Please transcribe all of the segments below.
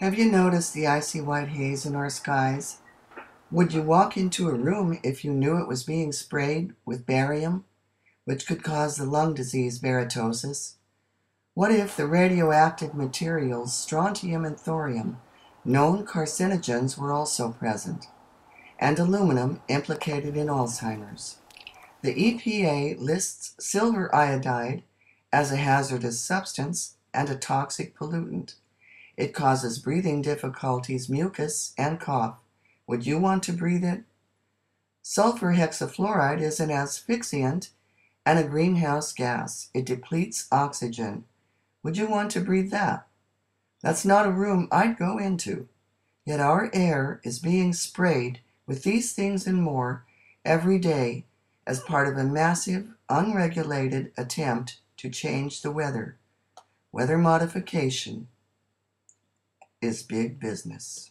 Have you noticed the icy white haze in our skies? Would you walk into a room if you knew it was being sprayed with barium, which could cause the lung disease varitosis? What if the radioactive materials strontium and thorium, known carcinogens, were also present, and aluminum implicated in Alzheimer's? The EPA lists silver iodide as a hazardous substance and a toxic pollutant. It causes breathing difficulties, mucus, and cough. Would you want to breathe it? Sulfur hexafluoride is an asphyxiant and a greenhouse gas. It depletes oxygen. Would you want to breathe that? That's not a room I'd go into. Yet our air is being sprayed with these things and more every day as part of a massive, unregulated attempt to change the weather. Weather modification is big business.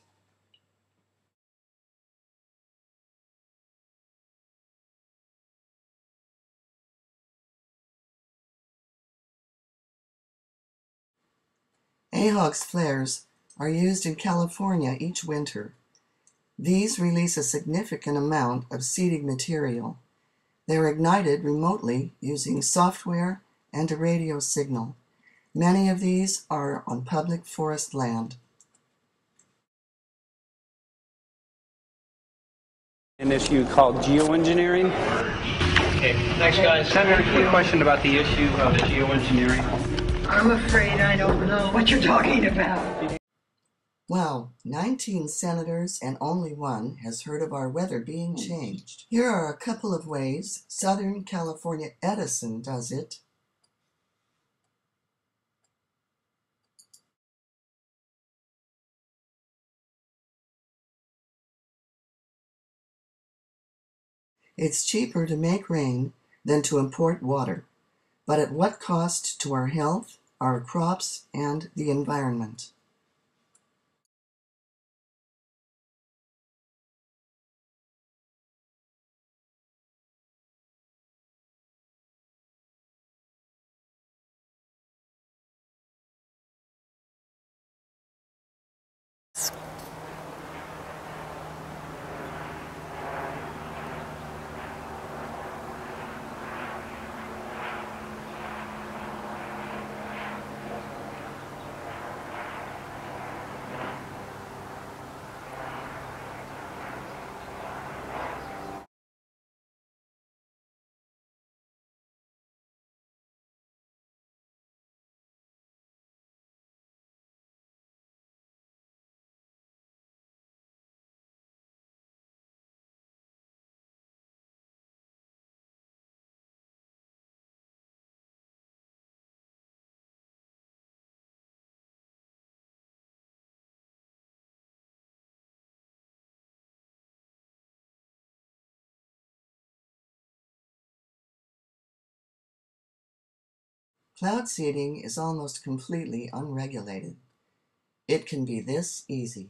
AHOG's flares are used in California each winter. These release a significant amount of seeding material. They are ignited remotely using software and a radio signal. Many of these are on public forest land. An issue called geoengineering. Okay, thanks guys. Senator, quick question about the issue of geoengineering. I'm afraid I don't know what you're talking about. Wow, 19 senators and only one has heard of our weather being changed. Here are a couple of ways Southern California Edison does it. It's cheaper to make rain than to import water, but at what cost to our health, our crops, and the environment? Cloud seeding is almost completely unregulated. It can be this easy.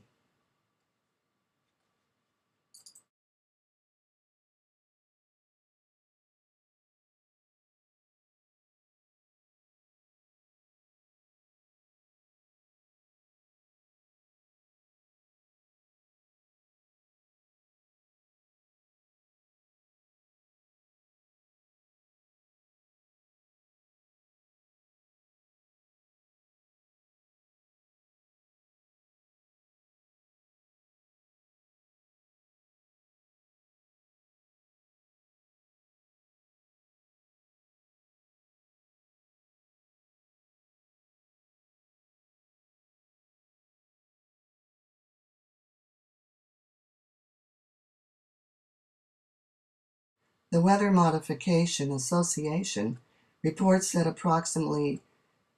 The Weather Modification Association reports that approximately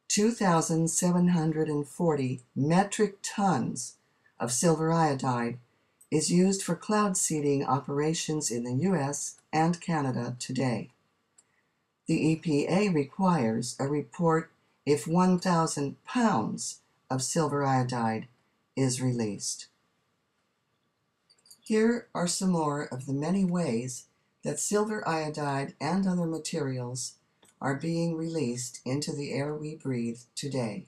2,740 metric tons of silver iodide is used for cloud seeding operations in the U.S. and Canada today. The EPA requires a report if 1,000 pounds of silver iodide is released. Here are some more of the many ways that silver iodide and other materials are being released into the air we breathe today.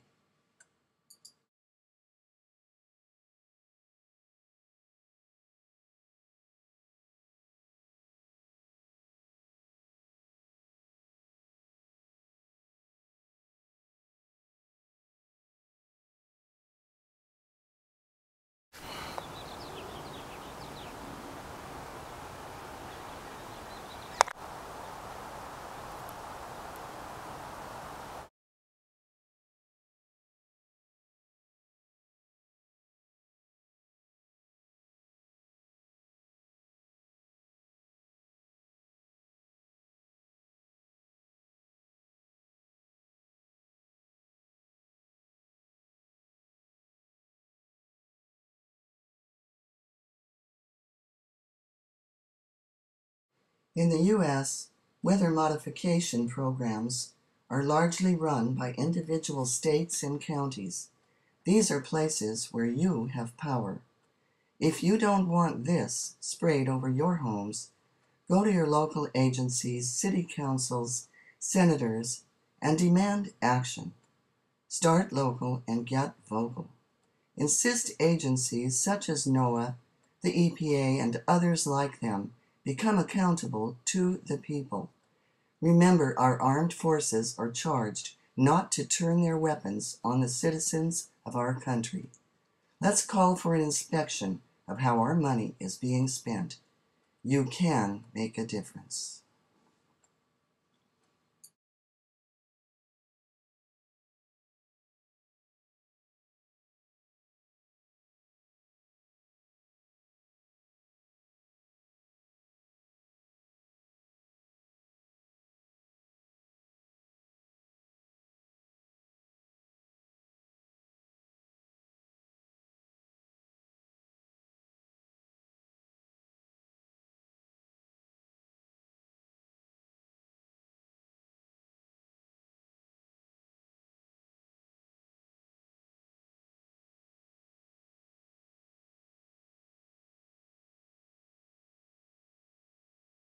In the U.S., weather modification programs are largely run by individual states and counties. These are places where you have power. If you don't want this sprayed over your homes, go to your local agencies, city councils, senators, and demand action. Start local and get vocal. Insist agencies such as NOAA, the EPA, and others like them become accountable to the people. Remember, our armed forces are charged not to turn their weapons on the citizens of our country. Let's call for an inspection of how our money is being spent. You can make a difference.